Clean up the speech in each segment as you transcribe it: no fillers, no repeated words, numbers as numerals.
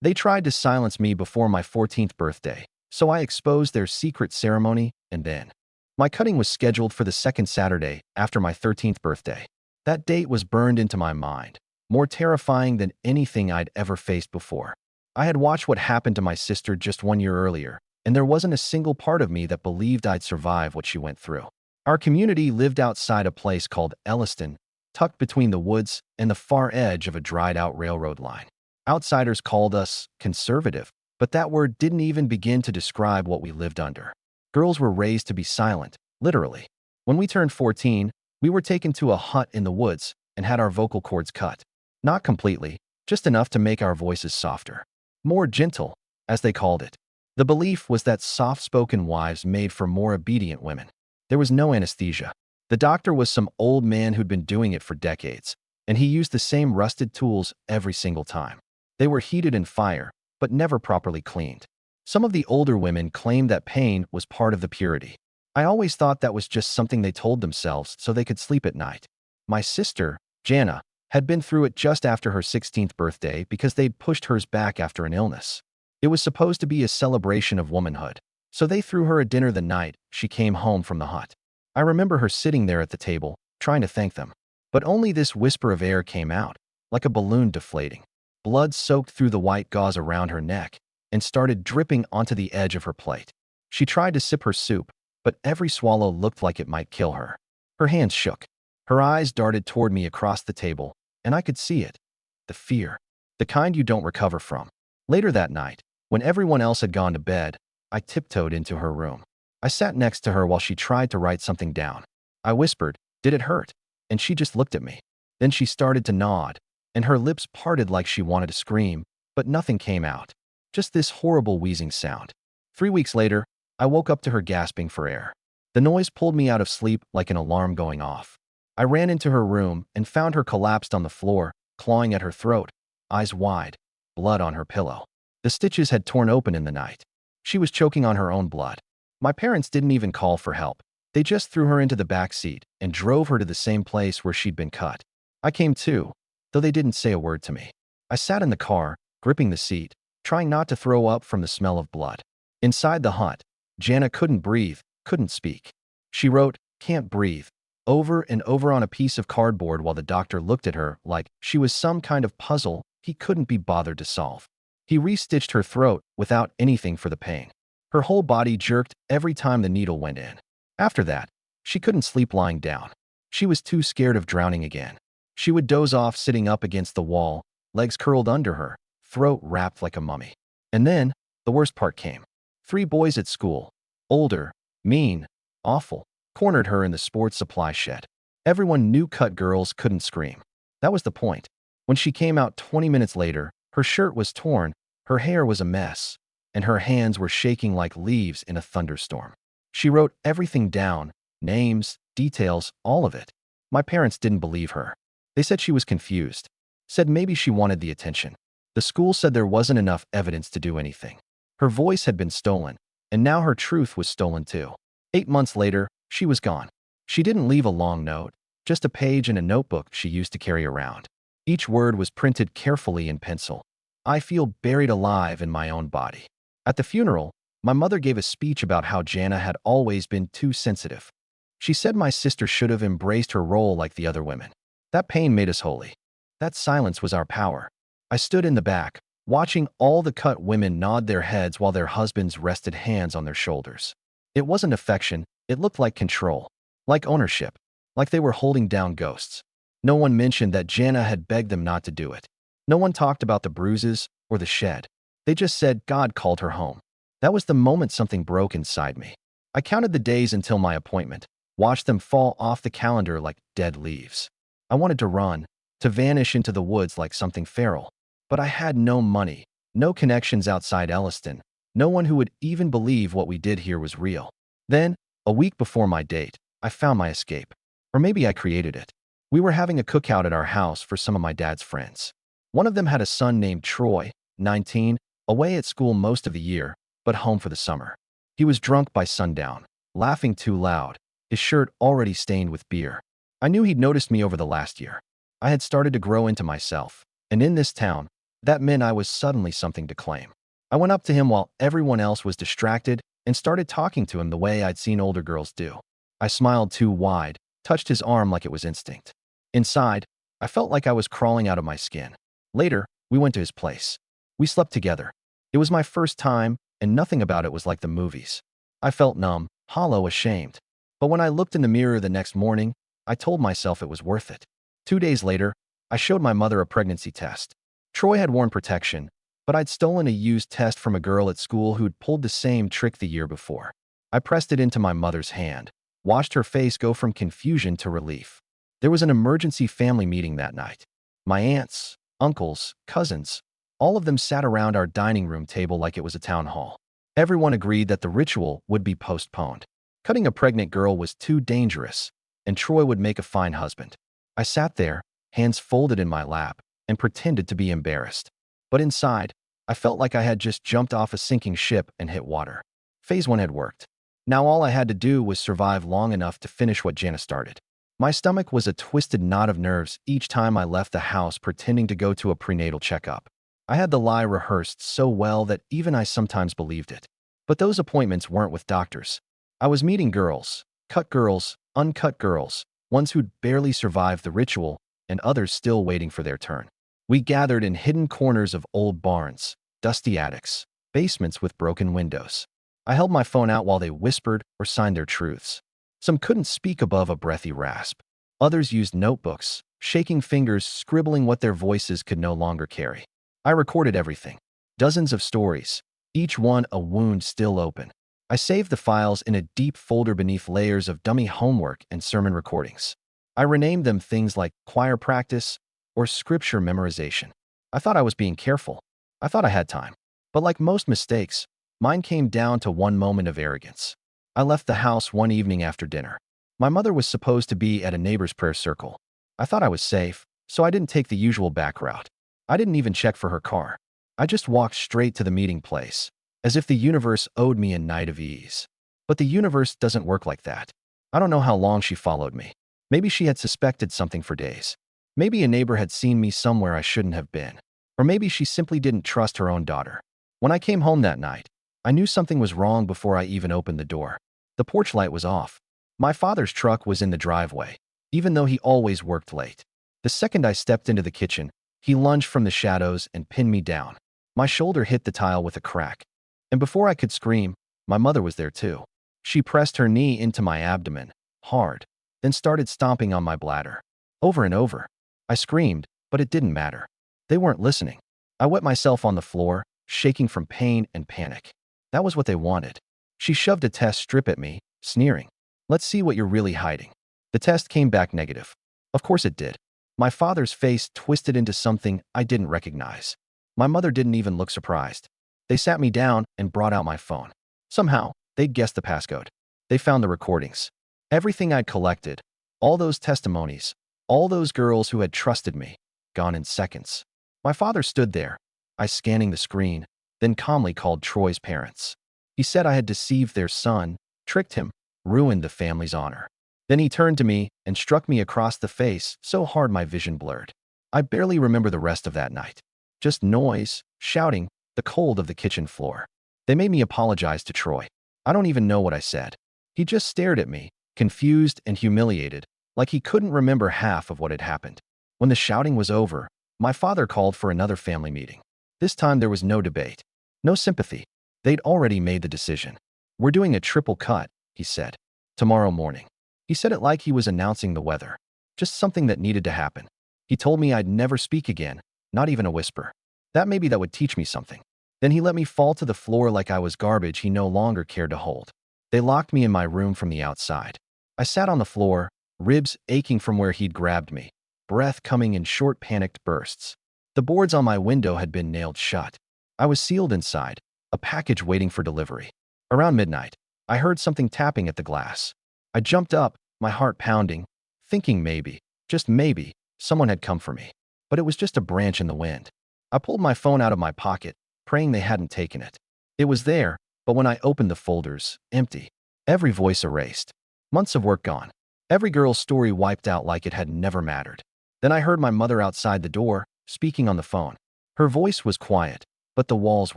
They tried to silence me before my 14th birthday, so I exposed their secret ceremony, and then my cutting was scheduled for the second Saturday after my 13th birthday. That date was burned into my mind, more terrifying than anything I'd ever faced before. I had watched what happened to my sister just 1 year earlier, and there wasn't a single part of me that believed I'd survive what she went through. Our community lived outside a place called Elliston, tucked between the woods and the far edge of a dried-out railroad line. Outsiders called us conservative, but that word didn't even begin to describe what we lived under. Girls were raised to be silent, literally. When we turned 14, we were taken to a hut in the woods and had our vocal cords cut. Not completely, just enough to make our voices softer. More gentle, as they called it. The belief was that soft-spoken wives made for more obedient women. There was no anesthesia. The doctor was some old man who'd been doing it for decades, and he used the same rusted tools every single time. They were heated in fire, but never properly cleaned. Some of the older women claimed that pain was part of the purity. I always thought that was just something they told themselves so they could sleep at night. My sister, Jana, had been through it just after her 16th birthday because they'd pushed hers back after an illness. It was supposed to be a celebration of womanhood, so they threw her a dinner the night she came home from the hut. I remember her sitting there at the table, trying to thank them. But only this whisper of air came out, like a balloon deflating. Blood soaked through the white gauze around her neck and started dripping onto the edge of her plate. She tried to sip her soup, but every swallow looked like it might kill her. Her hands shook. Her eyes darted toward me across the table, and I could see it. The fear. The kind you don't recover from. Later that night, when everyone else had gone to bed, I tiptoed into her room. I sat next to her while she tried to write something down. I whispered, "Did it hurt?" And she just looked at me. Then she started to nod, and her lips parted like she wanted to scream, but nothing came out. Just this horrible wheezing sound. 3 weeks later, I woke up to her gasping for air. The noise pulled me out of sleep like an alarm going off. I ran into her room and found her collapsed on the floor, clawing at her throat, eyes wide, blood on her pillow. The stitches had torn open in the night. She was choking on her own blood. My parents didn't even call for help. They just threw her into the back seat and drove her to the same place where she'd been cut. I came too, though they didn't say a word to me. I sat in the car, gripping the seat, trying not to throw up from the smell of blood. Inside the hut, Jana couldn't breathe, couldn't speak. She wrote, "Can't breathe," over and over on a piece of cardboard while the doctor looked at her like she was some kind of puzzle he couldn't be bothered to solve. He restitched her throat without anything for the pain. Her whole body jerked every time the needle went in. After that, she couldn't sleep lying down. She was too scared of drowning again. She would doze off sitting up against the wall, legs curled under her, throat wrapped like a mummy. And then, the worst part came. 3 boys at school, older, mean, awful, cornered her in the sports supply shed. Everyone knew cut girls couldn't scream. That was the point. When she came out 20 minutes later, her shirt was torn, her hair was a mess, and her hands were shaking like leaves in a thunderstorm. She wrote everything down, names, details, all of it. My parents didn't believe her. They said she was confused, said maybe she wanted the attention. The school said there wasn't enough evidence to do anything. Her voice had been stolen, and now her truth was stolen too. 8 months later, she was gone. She didn't leave a long note, just a page in a notebook she used to carry around. Each word was printed carefully in pencil. "I feel buried alive in my own body." At the funeral, my mother gave a speech about how Jana had always been too sensitive. She said my sister should have embraced her role like the other women. That pain made us holy. That silence was our power. I stood in the back, watching all the cut women nod their heads while their husbands rested hands on their shoulders. It wasn't affection, it looked like control, like ownership, like they were holding down ghosts. No one mentioned that Jana had begged them not to do it. No one talked about the bruises or the shed. They just said God called her home. That was the moment something broke inside me. I counted the days until my appointment, watched them fall off the calendar like dead leaves. I wanted to run, to vanish into the woods like something feral. But I had no money, no connections outside Elliston, no one who would even believe what we did here was real. Then, a week before my date, I found my escape. Or maybe I created it. We were having a cookout at our house for some of my dad's friends. One of them had a son named Troy, 19, away at school most of the year, but home for the summer. He was drunk by sundown, laughing too loud, his shirt already stained with beer. I knew he'd noticed me over the last year. I had started to grow into myself, and in this town, That meant I was suddenly something to claim. I went up to him while everyone else was distracted and started talking to him the way I'd seen older girls do. I smiled too wide, touched his arm like it was instinct. Inside, I felt like I was crawling out of my skin. Later, we went to his place. We slept together. It was my first time, and nothing about it was like the movies. I felt numb, hollow, ashamed. But when I looked in the mirror the next morning, I told myself it was worth it. 2 days later, I showed my mother a pregnancy test. Troy had worn protection, but I'd stolen a used test from a girl at school who'd pulled the same trick the year before. I pressed it into my mother's hand, watched her face go from confusion to relief. There was an emergency family meeting that night. My aunts, uncles, cousins, all of them sat around our dining room table like it was a town hall. Everyone agreed that the ritual would be postponed. Cutting a pregnant girl was too dangerous, and Troy would make a fine husband. I sat there, hands folded in my lap, and pretended to be embarrassed. But inside, I felt like I had just jumped off a sinking ship and hit water. Phase 1 had worked. Now all I had to do was survive long enough to finish what Jana started. My stomach was a twisted knot of nerves each time I left the house pretending to go to a prenatal checkup. I had the lie rehearsed so well that even I sometimes believed it. But those appointments weren't with doctors. I was meeting girls, cut girls, uncut girls, ones who'd barely survived the ritual, and others still waiting for their turn. We gathered in hidden corners of old barns, dusty attics, basements with broken windows. I held my phone out while they whispered or signed their truths. Some couldn't speak above a breathy rasp. Others used notebooks, shaking fingers, scribbling what their voices could no longer carry. I recorded everything. Dozens of stories, each one a wound still open. I saved the files in a deep folder beneath layers of dummy homework and sermon recordings. I renamed them things like choir practice or scripture memorization. I thought I was being careful. I thought I had time. But like most mistakes, mine came down to one moment of arrogance. I left the house one evening after dinner. My mother was supposed to be at a neighbor's prayer circle. I thought I was safe, so I didn't take the usual back route. I didn't even check for her car. I just walked straight to the meeting place, as if the universe owed me a night of ease. But the universe doesn't work like that. I don't know how long she followed me. Maybe she had suspected something for days. Maybe a neighbor had seen me somewhere I shouldn't have been. Or maybe she simply didn't trust her own daughter. When I came home that night, I knew something was wrong before I even opened the door. The porch light was off. My father's truck was in the driveway, even though he always worked late. The second I stepped into the kitchen, he lunged from the shadows and pinned me down. My shoulder hit the tile with a crack. And before I could scream, my mother was there too. She pressed her knee into my abdomen, hard, then started stomping on my bladder. Over and over. I screamed, but it didn't matter. They weren't listening. I wet myself on the floor, shaking from pain and panic. That was what they wanted. She shoved a test strip at me, sneering. Let's see what you're really hiding. The test came back negative. Of course it did. My father's face twisted into something I didn't recognize. My mother didn't even look surprised. They sat me down and brought out my phone. Somehow, they'd guessed the passcode. They found the recordings. Everything I'd collected, all those testimonies, all those girls who had trusted me, gone in seconds. My father stood there, eyes scanning the screen, then calmly called Troy's parents. He said I had deceived their son, tricked him, ruined the family's honor. Then he turned to me and struck me across the face so hard my vision blurred. I barely remember the rest of that night. Just noise, shouting, the cold of the kitchen floor. They made me apologize to Troy. I don't even know what I said. He just stared at me, confused and humiliated, like he couldn't remember half of what had happened. When the shouting was over, my father called for another family meeting. This time there was no debate, no sympathy. They'd already made the decision. We're doing a triple cut, he said. Tomorrow morning. He said it like he was announcing the weather. Just something that needed to happen. He told me I'd never speak again, not even a whisper. Maybe that would teach me something. Then he let me fall to the floor like I was garbage he no longer cared to hold. They locked me in my room from the outside. I sat on the floor, ribs aching from where he'd grabbed me, breath coming in short panicked bursts. The boards on my window had been nailed shut. I was sealed inside, a package waiting for delivery. Around midnight, I heard something tapping at the glass. I jumped up, my heart pounding, thinking maybe, just maybe, someone had come for me. But it was just a branch in the wind. I pulled my phone out of my pocket, praying they hadn't taken it. It was there, but when I opened the folders, empty. Every voice erased. Months of work gone. Every girl's story wiped out like it had never mattered. Then I heard my mother outside the door, speaking on the phone. Her voice was quiet, but the walls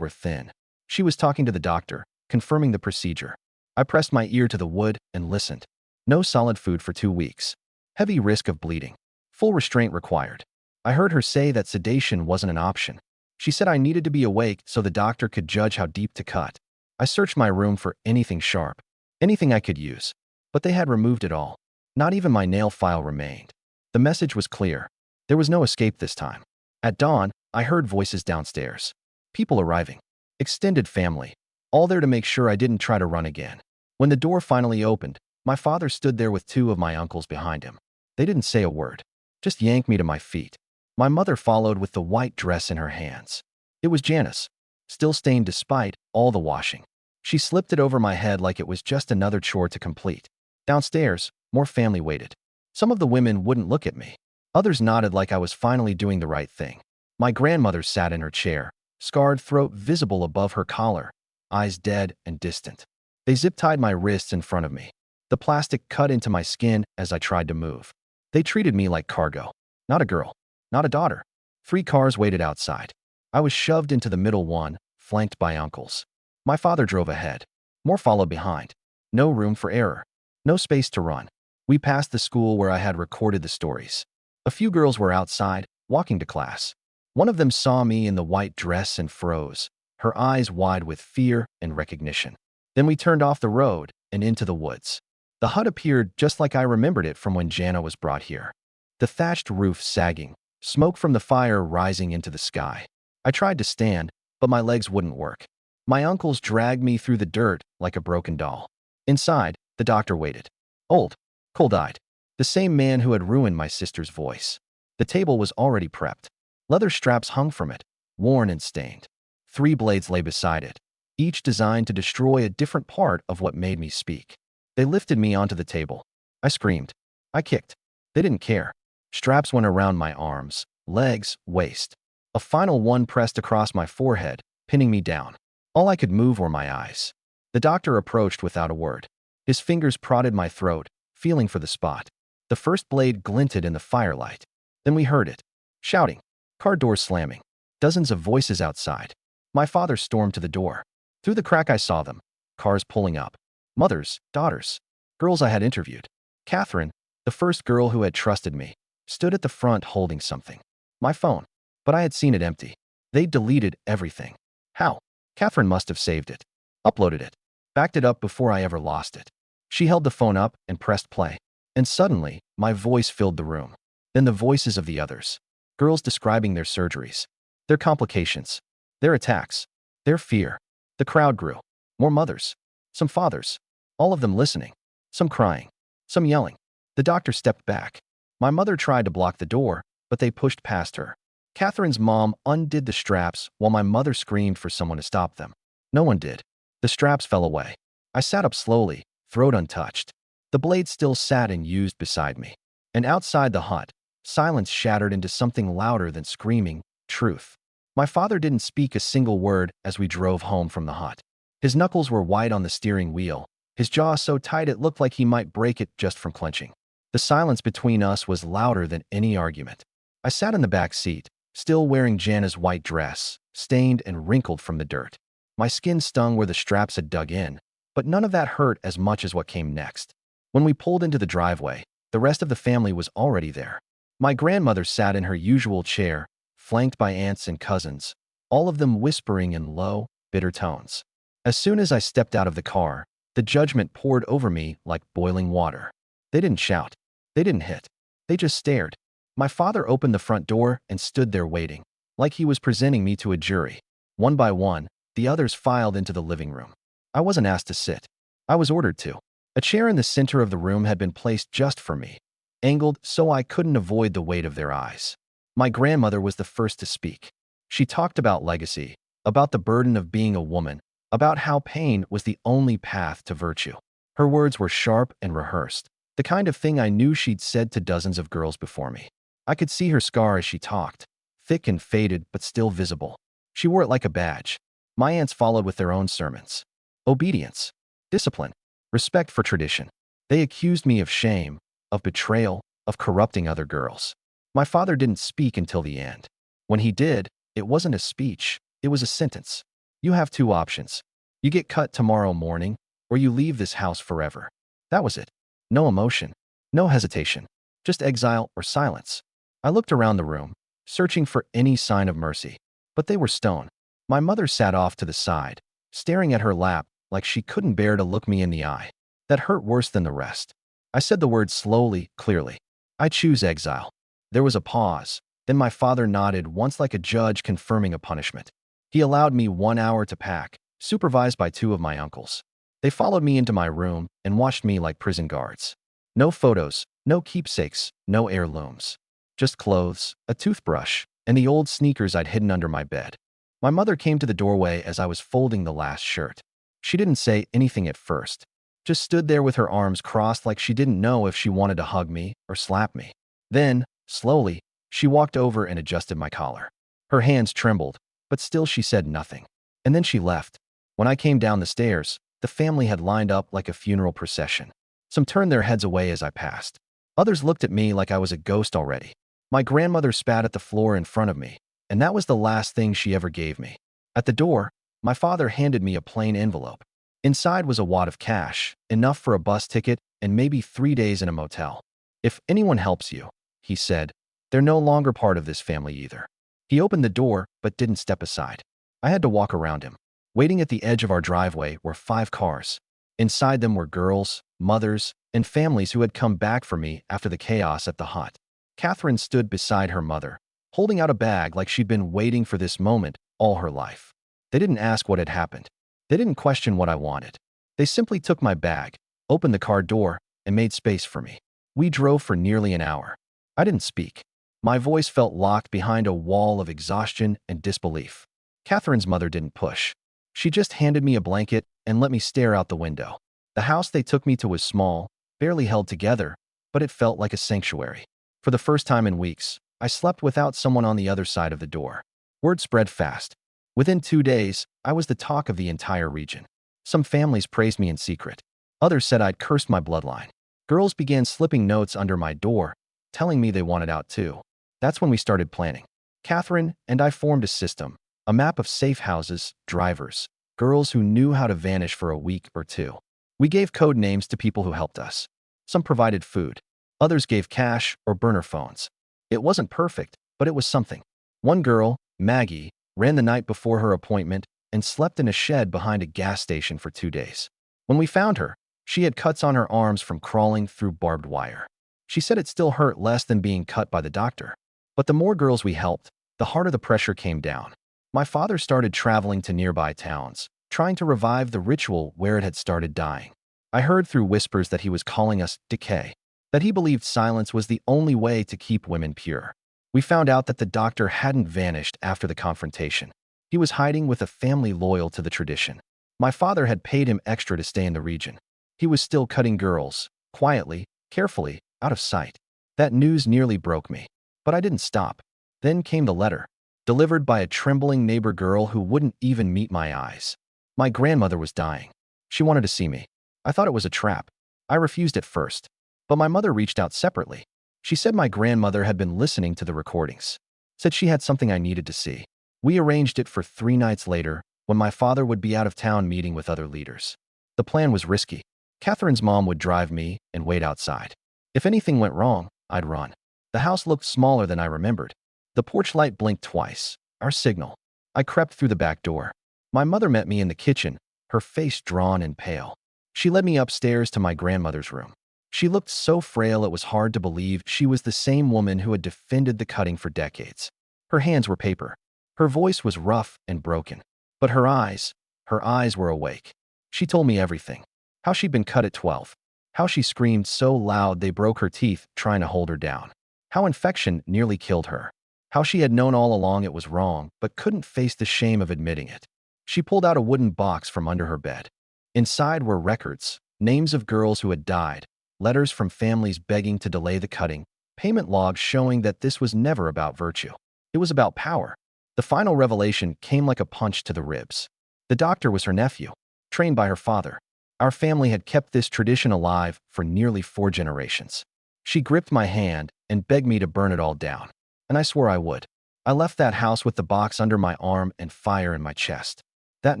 were thin. She was talking to the doctor, confirming the procedure. I pressed my ear to the wood and listened. No solid food for 2 weeks. Heavy risk of bleeding. Full restraint required. I heard her say that sedation wasn't an option. She said I needed to be awake so the doctor could judge how deep to cut. I searched my room for anything sharp, anything I could use, but they had removed it all. Not even my nail file remained. The message was clear. There was no escape this time. At dawn, I heard voices downstairs. People arriving. Extended family. All there to make sure I didn't try to run again. When the door finally opened, my father stood there with 2 of my uncles behind him. They didn't say a word, just yanked me to my feet. My mother followed with the white dress in her hands. It was Janice, still stained despite all the washing. She slipped it over my head like it was just another chore to complete. Downstairs, more family waited. Some of the women wouldn't look at me. Others nodded like I was finally doing the right thing. My grandmother sat in her chair, scarred throat visible above her collar, eyes dead and distant. They zip-tied my wrists in front of me. The plastic cut into my skin as I tried to move. They treated me like cargo. Not a girl. Not a daughter. 3 cars waited outside. I was shoved into the middle one, flanked by uncles. My father drove ahead. More followed behind. No room for error. No space to run. We passed the school where I had recorded the stories. A few girls were outside, walking to class. One of them saw me in the white dress and froze, her eyes wide with fear and recognition. Then we turned off the road and into the woods. The hut appeared just like I remembered it from when Jana was brought here. The thatched roof sagging, smoke from the fire rising into the sky. I tried to stand, but my legs wouldn't work. My uncles dragged me through the dirt like a broken doll. Inside, the doctor waited. Old, cold-eyed. The same man who had ruined my sister's voice. The table was already prepped. Leather straps hung from it, worn and stained. 3 blades lay beside it, each designed to destroy a different part of what made me speak. They lifted me onto the table. I screamed. I kicked. They didn't care. Straps went around my arms, legs, waist. A final one pressed across my forehead, pinning me down. All I could move were my eyes. The doctor approached without a word. His fingers prodded my throat, feeling for the spot. The first blade glinted in the firelight. Then we heard it. Shouting. Car doors slamming. Dozens of voices outside. My father stormed to the door. Through the crack I saw them. Cars pulling up. Mothers, daughters, girls I had interviewed. Catherine, the first girl who had trusted me, stood at the front holding something. My phone. But I had seen it empty. They'd deleted everything. How? Catherine must have saved it. Uploaded it. Backed it up before I ever lost it. She held the phone up and pressed play. And suddenly, my voice filled the room. Then the voices of the others. Girls describing their surgeries. Their complications. Their attacks. Their fear. The crowd grew. More mothers. Some fathers. All of them listening. Some crying. Some yelling. The doctor stepped back. My mother tried to block the door, but they pushed past her. Catherine's mom undid the straps while my mother screamed for someone to stop them. No one did. The straps fell away. I sat up slowly, throat untouched. The blade still sat and used beside me. And outside the hut, silence shattered into something louder than screaming, truth. My father didn't speak a single word as we drove home from the hut. His knuckles were white on the steering wheel, his jaw so tight it looked like he might break it just from clenching. The silence between us was louder than any argument. I sat in the back seat, still wearing Jana's white dress, stained and wrinkled from the dirt. My skin stung where the straps had dug in, but none of that hurt as much as what came next. When we pulled into the driveway, the rest of the family was already there. My grandmother sat in her usual chair, flanked by aunts and cousins, all of them whispering in low, bitter tones. As soon as I stepped out of the car, the judgment poured over me like boiling water. They didn't shout. They didn't hit. They just stared. My father opened the front door and stood there waiting, like he was presenting me to a jury. One by one, the others filed into the living room. I wasn't asked to sit. I was ordered to. A chair in the center of the room had been placed just for me, angled so I couldn't avoid the weight of their eyes. My grandmother was the first to speak. She talked about legacy, about the burden of being a woman, about how pain was the only path to virtue. Her words were sharp and rehearsed, the kind of thing I knew she'd said to dozens of girls before me. I could see her scar as she talked, thick and faded but still visible. She wore it like a badge. My aunts followed with their own sermons. Obedience, discipline, respect for tradition. They accused me of shame, of betrayal, of corrupting other girls. My father didn't speak until the end. When he did, It wasn't a speech, it was a sentence. You have two options. You get cut tomorrow morning, or you leave this house forever. That was it. No emotion, no hesitation, just exile or silence. I looked around the room, searching for any sign of mercy, but they were stone. My mother sat off to the side, staring at her lap like she couldn't bear to look me in the eye. That hurt worse than the rest. I said the word slowly, clearly. I choose exile. There was a pause. Then my father nodded once like a judge confirming a punishment. He allowed me 1 hour to pack, supervised by two of my uncles. They followed me into my room and watched me like prison guards. No photos, no keepsakes, no heirlooms. Just clothes, a toothbrush, and the old sneakers I'd hidden under my bed. My mother came to the doorway as I was folding the last shirt. She didn't say anything at first, just stood there with her arms crossed like she didn't know if she wanted to hug me or slap me. Then, slowly, she walked over and adjusted my collar. Her hands trembled, but still she said nothing. And then she left. When I came down the stairs, the family had lined up like a funeral procession. Some turned their heads away as I passed. Others looked at me like I was a ghost already. My grandmother spat at the floor in front of me, and that was the last thing she ever gave me. At the door, my father handed me a plain envelope. Inside was a wad of cash, enough for a bus ticket and maybe 3 days in a motel. If anyone helps you, he said, they're no longer part of this family either. He opened the door, but didn't step aside. I had to walk around him. Waiting at the edge of our driveway were 5 cars. Inside them were girls, mothers, and families who had come back for me after the chaos at the hut. Catherine stood beside her mother, holding out a bag like she'd been waiting for this moment all her life. They didn't ask what had happened. They didn't question what I wanted. They simply took my bag, opened the car door, and made space for me. We drove for nearly an hour. I didn't speak. My voice felt locked behind a wall of exhaustion and disbelief. Catherine's mother didn't push. She just handed me a blanket and let me stare out the window. The house they took me to was small, barely held together, but it felt like a sanctuary. For the first time in weeks, I slept without someone on the other side of the door. Word spread fast. Within 2 days, I was the talk of the entire region. Some families praised me in secret. Others said I'd cursed my bloodline. Girls began slipping notes under my door, telling me they wanted out too. That's when we started planning. Catherine and I formed a system, a map of safe houses, drivers, girls who knew how to vanish for a week or two. We gave code names to people who helped us. Some provided food. Others gave cash or burner phones. It wasn't perfect, but it was something. One girl, Maggie, ran the night before her appointment and slept in a shed behind a gas station for 2 days. When we found her, she had cuts on her arms from crawling through barbed wire. She said it still hurt less than being cut by the doctor. But the more girls we helped, the harder the pressure came down. My father started traveling to nearby towns, trying to revive the ritual where it had started dying. I heard through whispers that he was calling us decay, that he believed silence was the only way to keep women pure. We found out that the doctor hadn't vanished after the confrontation. He was hiding with a family loyal to the tradition. My father had paid him extra to stay in the region. He was still cutting girls, quietly, carefully, out of sight. That news nearly broke me. But I didn't stop. Then came the letter, delivered by a trembling neighbor girl who wouldn't even meet my eyes. My grandmother was dying. She wanted to see me. I thought it was a trap. I refused at first. But my mother reached out separately. She said my grandmother had been listening to the recordings. Said she had something I needed to see. We arranged it for 3 nights later, when my father would be out of town meeting with other leaders. The plan was risky. Catherine's mom would drive me and wait outside. If anything went wrong, I'd run. The house looked smaller than I remembered. The porch light blinked twice, our signal. I crept through the back door. My mother met me in the kitchen, her face drawn and pale. She led me upstairs to my grandmother's room. She looked so frail it was hard to believe she was the same woman who had defended the cutting for decades. Her hands were paper. Her voice was rough and broken. But her eyes were awake. She told me everything. How she'd been cut at 12. How she screamed so loud they broke her teeth trying to hold her down. How infection nearly killed her. How she had known all along it was wrong, but couldn't face the shame of admitting it. She pulled out a wooden box from under her bed. Inside were records, names of girls who had died, letters from families begging to delay the cutting, payment logs showing that this was never about virtue. It was about power. The final revelation came like a punch to the ribs. The doctor was her nephew, trained by her father. Our family had kept this tradition alive for nearly 4 generations. She gripped my hand and begged me to burn it all down, and I swore I would. I left that house with the box under my arm and fire in my chest. That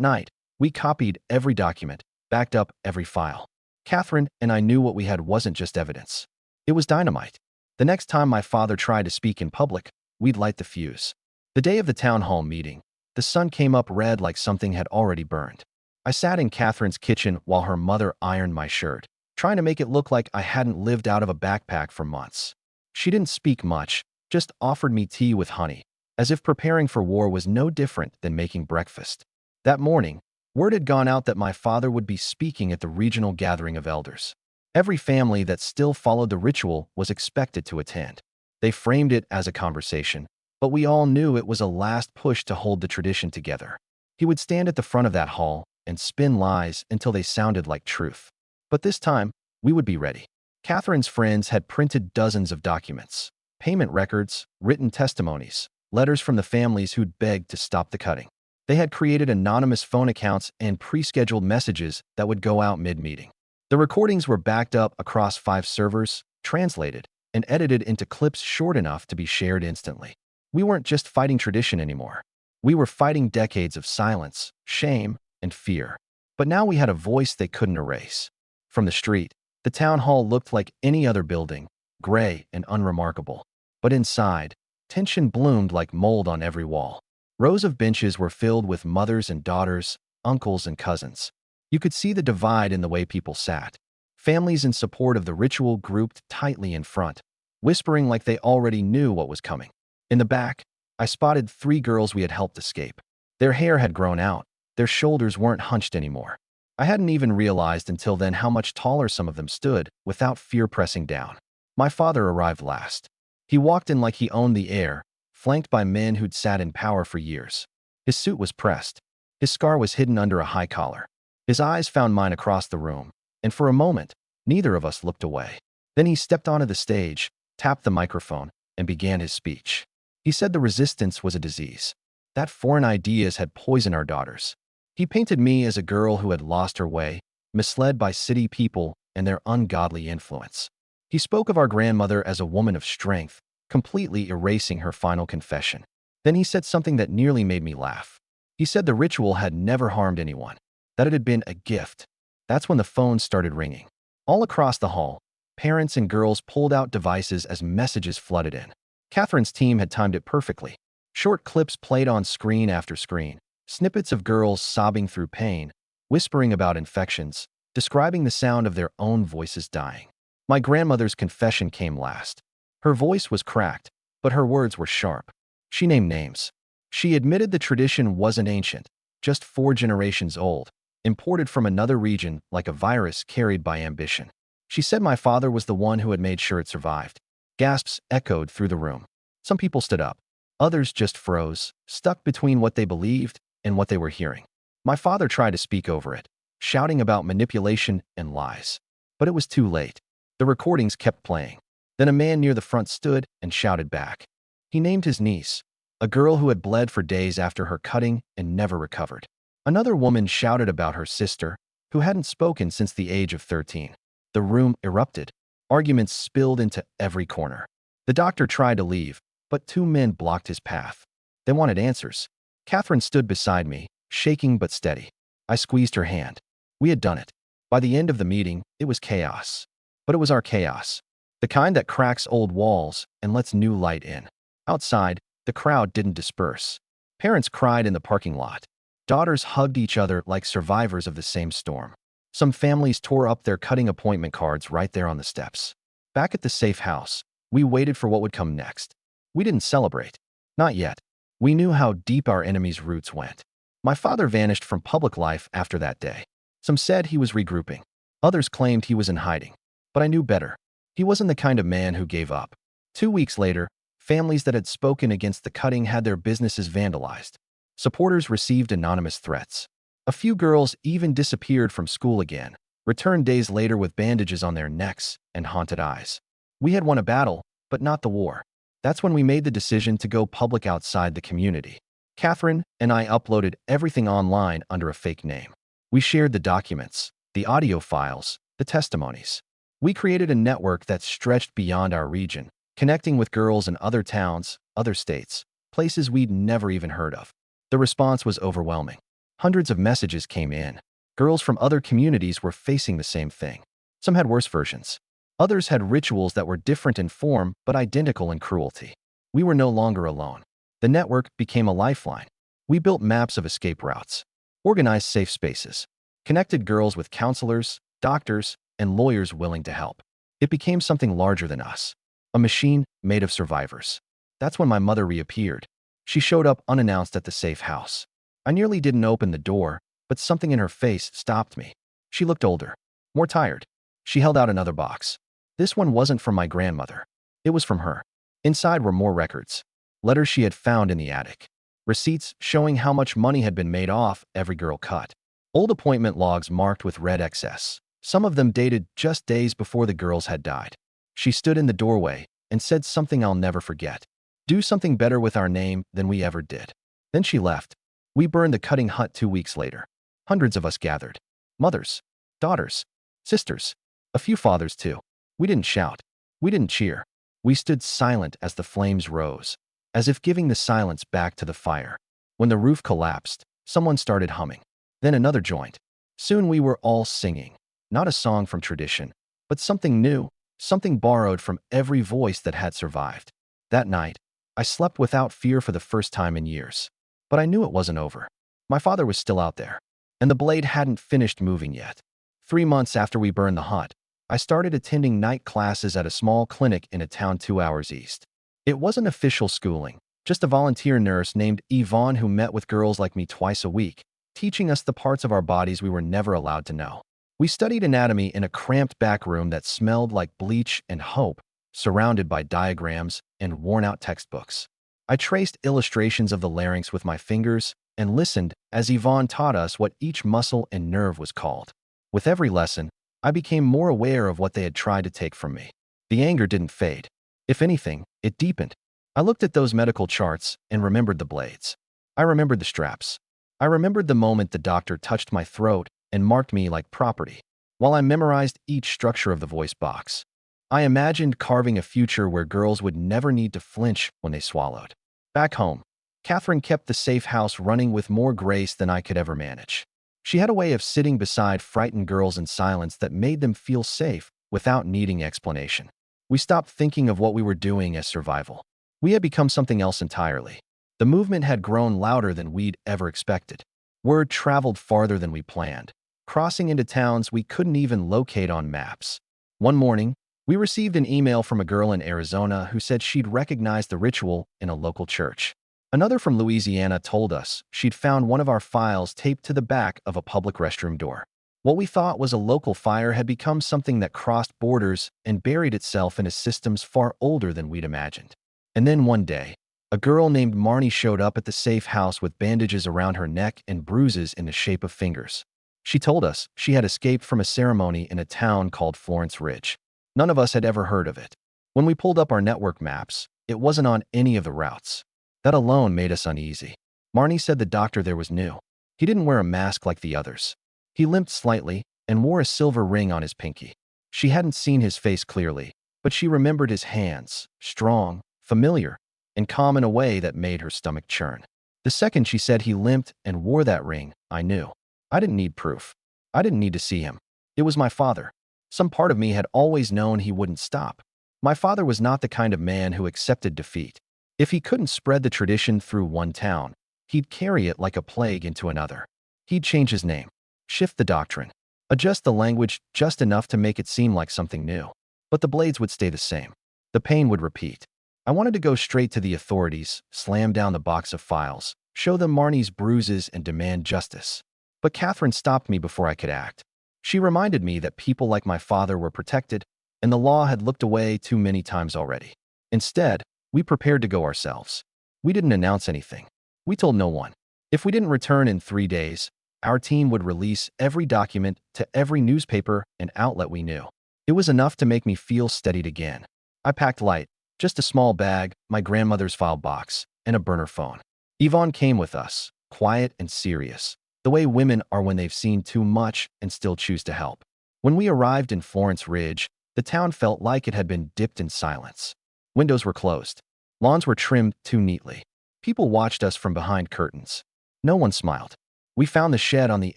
night, we copied every document, backed up every file. Catherine and I knew what we had wasn't just evidence. It was dynamite. The next time my father tried to speak in public, we'd light the fuse. The day of the town hall meeting, the sun came up red like something had already burned. I sat in Catherine's kitchen while her mother ironed my shirt, trying to make it look like I hadn't lived out of a backpack for months. She didn't speak much, just offered me tea with honey, as if preparing for war was no different than making breakfast. That morning, word had gone out that my father would be speaking at the regional gathering of elders. Every family that still followed the ritual was expected to attend. They framed it as a conversation, but we all knew it was a last push to hold the tradition together. He would stand at the front of that hall and spin lies until they sounded like truth. But this time, we would be ready. Catherine's friends had printed dozens of documents, payment records, written testimonies, letters from the families who'd begged to stop the cutting. They had created anonymous phone accounts and pre-scheduled messages that would go out mid-meeting. The recordings were backed up across 5 servers, translated, and edited into clips short enough to be shared instantly. We weren't just fighting tradition anymore. We were fighting decades of silence, shame, and fear. But now we had a voice they couldn't erase. From the street, the town hall looked like any other building, gray and unremarkable. But inside, tension bloomed like mold on every wall. Rows of benches were filled with mothers and daughters, uncles and cousins. You could see the divide in the way people sat. Families in support of the ritual grouped tightly in front, whispering like they already knew what was coming. In the back, I spotted 3 girls we had helped escape. Their hair had grown out. Their shoulders weren't hunched anymore. I hadn't even realized until then how much taller some of them stood without fear pressing down. My father arrived last. He walked in like he owned the air, flanked by men who'd sat in power for years. His suit was pressed. His scar was hidden under a high collar. His eyes found mine across the room, and for a moment, neither of us looked away. Then he stepped onto the stage, tapped the microphone, and began his speech. He said the resistance was a disease, that foreign ideas had poisoned our daughters. He painted me as a girl who had lost her way, misled by city people and their ungodly influence. He spoke of our grandmother as a woman of strength, completely erasing her final confession. Then he said something that nearly made me laugh. He said the ritual had never harmed anyone, that it had been a gift. That's when the phone started ringing. All across the hall, parents and girls pulled out devices as messages flooded in. Catherine's team had timed it perfectly. Short clips played on screen after screen, snippets of girls sobbing through pain, whispering about infections, describing the sound of their own voices dying. My grandmother's confession came last. Her voice was cracked, but her words were sharp. She named names. She admitted the tradition wasn't ancient, just 4 generations old, imported from another region like a virus carried by ambition. She said my father was the one who had made sure it survived. Gasps echoed through the room. Some people stood up. Others just froze, stuck between what they believed and what they were hearing. My father tried to speak over it, shouting about manipulation and lies. But it was too late. The recordings kept playing. Then a man near the front stood and shouted back. He named his niece, a girl who had bled for days after her cutting and never recovered. Another woman shouted about her sister, who hadn't spoken since the age of 13. The room erupted. Arguments spilled into every corner. The doctor tried to leave, but 2 men blocked his path. They wanted answers. Catherine stood beside me, shaking but steady. I squeezed her hand. We had done it. By the end of the meeting, it was chaos. But it was our chaos. The kind that cracks old walls and lets new light in. Outside, the crowd didn't disperse. Parents cried in the parking lot. Daughters hugged each other like survivors of the same storm. Some families tore up their cutting appointment cards right there on the steps. Back at the safe house, we waited for what would come next. We didn't celebrate. Not yet. We knew how deep our enemy's roots went. My father vanished from public life after that day. Some said he was regrouping. Others claimed he was in hiding. But I knew better. He wasn't the kind of man who gave up. 2 weeks later, families that had spoken against the cutting had their businesses vandalized. Supporters received anonymous threats. A few girls even disappeared from school again, returned days later with bandages on their necks and haunted eyes. We had won a battle, but not the war. That's when we made the decision to go public outside the community. Catherine and I uploaded everything online under a fake name. We shared the documents, the audio files, the testimonies. We created a network that stretched beyond our region, connecting with girls in other towns, other states. places we'd never even heard of. The response was overwhelming. Hundreds of messages came in. Girls from other communities were facing the same thing. Some had worse versions. Others had rituals that were different in form but identical in cruelty. We were no longer alone. The network became a lifeline. We built maps of escape routes, organized safe spaces, connected girls with counselors, doctors, and lawyers willing to help. It became something larger than us, a machine made of survivors. That's when my mother reappeared. She showed up unannounced at the safe house. I nearly didn't open the door, but something in her face stopped me. She looked older, more tired. She held out another box. This one wasn't from my grandmother. It was from her. Inside were more records, letters she had found in the attic, receipts showing how much money had been made off every girl cut, old appointment logs marked with red XS. Some of them dated just days before the girls had died. She stood in the doorway and said something I'll never forget. Do something better with our name than we ever did. Then she left. We burned the cutting hut 2 weeks later. Hundreds of us gathered. Mothers, daughters, sisters, a few fathers too. We didn't shout. We didn't cheer. We stood silent as the flames rose, as if giving the silence back to the fire. When the roof collapsed, someone started humming. Then another joined. Soon we were all singing. Not a song from tradition, but something new, something borrowed from every voice that had survived. That night, I slept without fear for the first time in years. But I knew it wasn't over. My father was still out there, and the blade hadn't finished moving yet. 3 months after we burned the hut, I started attending night classes at a small clinic in a town 2 hours east. It wasn't official schooling, just a volunteer nurse named Yvonne who met with girls like me twice a week, teaching us the parts of our bodies we were never allowed to know. We studied anatomy in a cramped back room that smelled like bleach and hope, surrounded by diagrams and worn-out textbooks. I traced illustrations of the larynx with my fingers and listened as Yvonne taught us what each muscle and nerve was called. With every lesson, I became more aware of what they had tried to take from me. The anger didn't fade. If anything, it deepened. I looked at those medical charts and remembered the blades. I remembered the straps. I remembered the moment the doctor touched my throat and marked me like property, while I memorized each structure of the voice box. I imagined carving a future where girls would never need to flinch when they swallowed. Back home, Catherine kept the safe house running with more grace than I could ever manage. She had a way of sitting beside frightened girls in silence that made them feel safe without needing explanation. We stopped thinking of what we were doing as survival. We had become something else entirely. The movement had grown louder than we'd ever expected. Word traveled farther than we planned, crossing into towns we couldn't even locate on maps. One morning, we received an email from a girl in Arizona who said she'd recognized the ritual in a local church. Another from Louisiana told us she'd found one of our files taped to the back of a public restroom door. What we thought was a local fire had become something that crossed borders and buried itself in systems far older than we'd imagined. And then one day, a girl named Marnie showed up at the safe house with bandages around her neck and bruises in the shape of fingers. She told us she had escaped from a ceremony in a town called Florence Ridge. None of us had ever heard of it. When we pulled up our network maps, it wasn't on any of the routes. That alone made us uneasy. Marnie said the doctor there was new. He didn't wear a mask like the others. He limped slightly and wore a silver ring on his pinky. She hadn't seen his face clearly, but she remembered his hands, strong, familiar, and calm in a way that made her stomach churn. The second she said he limped and wore that ring, I knew. I didn't need proof. I didn't need to see him. It was my father. Some part of me had always known he wouldn't stop. My father was not the kind of man who accepted defeat. If he couldn't spread the tradition through one town, he'd carry it like a plague into another. He'd change his name, shift the doctrine, adjust the language just enough to make it seem like something new. But the blades would stay the same. The pain would repeat. I wanted to go straight to the authorities, slam down the box of files, show them Marnie's bruises and demand justice. But Catherine stopped me before I could act. She reminded me that people like my father were protected, and the law had looked away too many times already. Instead, we prepared to go ourselves. We didn't announce anything. We told no one. If we didn't return in 3 days, our team would release every document to every newspaper and outlet we knew. It was enough to make me feel steadied again. I packed light, just a small bag, my grandmother's file box, and a burner phone. Yvonne came with us, quiet and serious, the way women are when they've seen too much and still choose to help. When we arrived in Florence Ridge, the town felt like it had been dipped in silence. Windows were closed. Lawns were trimmed too neatly. People watched us from behind curtains. No one smiled. We found the shed on the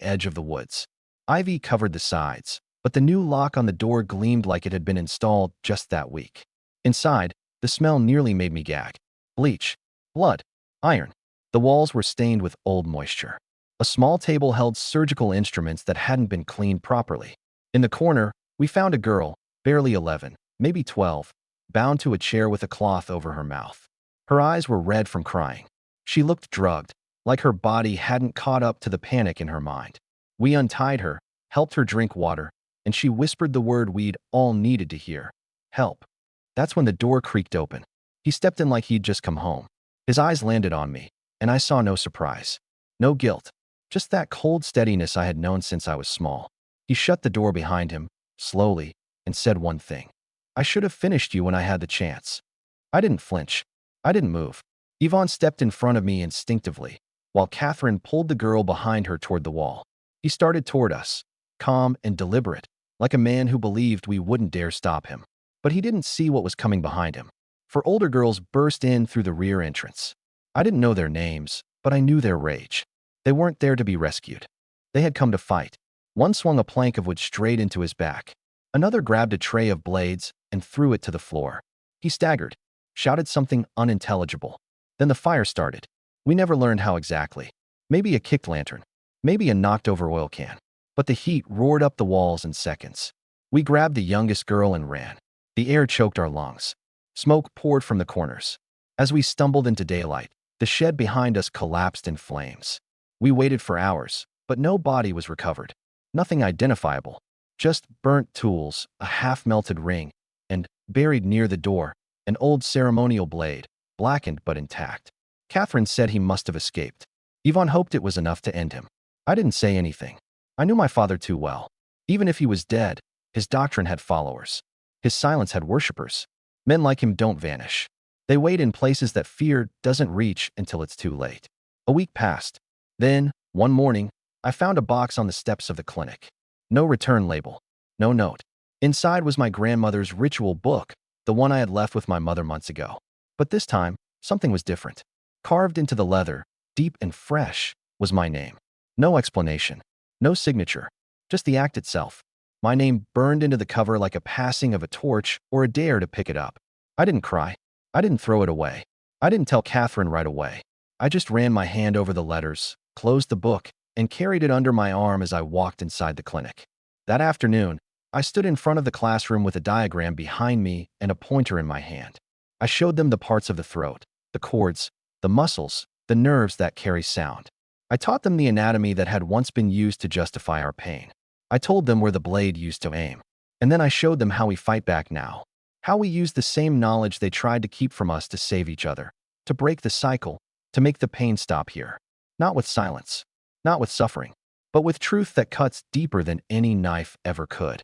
edge of the woods. Ivy covered the sides, but the new lock on the door gleamed like it had been installed just that week. Inside, the smell nearly made me gag. Bleach, blood, iron. The walls were stained with old moisture. A small table held surgical instruments that hadn't been cleaned properly. In the corner, we found a girl, barely 11, maybe 12, bound to a chair with a cloth over her mouth. Her eyes were red from crying. She looked drugged, like her body hadn't caught up to the panic in her mind. We untied her, helped her drink water, and she whispered the word we'd all needed to hear. Help. That's when the door creaked open. He stepped in like he'd just come home. His eyes landed on me, and I saw no surprise. No guilt. Just that cold steadiness I had known since I was small. He shut the door behind him, slowly, and said one thing. I should have finished you when I had the chance. I didn't flinch. I didn't move. Yvonne stepped in front of me instinctively, while Catherine pulled the girl behind her toward the wall. He started toward us, calm and deliberate, like a man who believed we wouldn't dare stop him. But he didn't see what was coming behind him. Four older girls burst in through the rear entrance. I didn't know their names, but I knew their rage. They weren't there to be rescued. They had come to fight. One swung a plank of wood straight into his back. Another grabbed a tray of blades and threw it to the floor. He staggered, shouted something unintelligible. Then the fire started. We never learned how exactly. Maybe a kicked lantern. Maybe a knocked-over oil can. But the heat roared up the walls in seconds. We grabbed the youngest girl and ran. The air choked our lungs. Smoke poured from the corners. As we stumbled into daylight, the shed behind us collapsed in flames. We waited for hours, but no body was recovered. Nothing identifiable. Just burnt tools, a half-melted ring, and, buried near the door, an old ceremonial blade, blackened but intact. Catherine said he must have escaped. Yvonne hoped it was enough to end him. I didn't say anything. I knew my father too well. Even if he was dead, his doctrine had followers. His silence had worshippers. Men like him don't vanish. They wait in places that fear doesn't reach until it's too late. A week passed. Then, one morning, I found a box on the steps of the clinic. No return label. No note. Inside was my grandmother's ritual book, the one I had left with my mother months ago. But this time, something was different. Carved into the leather, deep and fresh, was my name. No explanation. No signature. Just the act itself. My name burned into the cover like a passing of a torch or a dare to pick it up. I didn't cry. I didn't throw it away. I didn't tell Catherine right away. I just ran my hand over the letters, closed the book, and carried it under my arm as I walked inside the clinic. That afternoon, I stood in front of the classroom with a diagram behind me and a pointer in my hand. I showed them the parts of the throat, the cords, the muscles, the nerves that carry sound. I taught them the anatomy that had once been used to justify our pain. I told them where the blade used to aim. And then I showed them how we fight back now. How we use the same knowledge they tried to keep from us to save each other. To break the cycle. To make the pain stop here. Not with silence. Not with suffering. But with truth that cuts deeper than any knife ever could.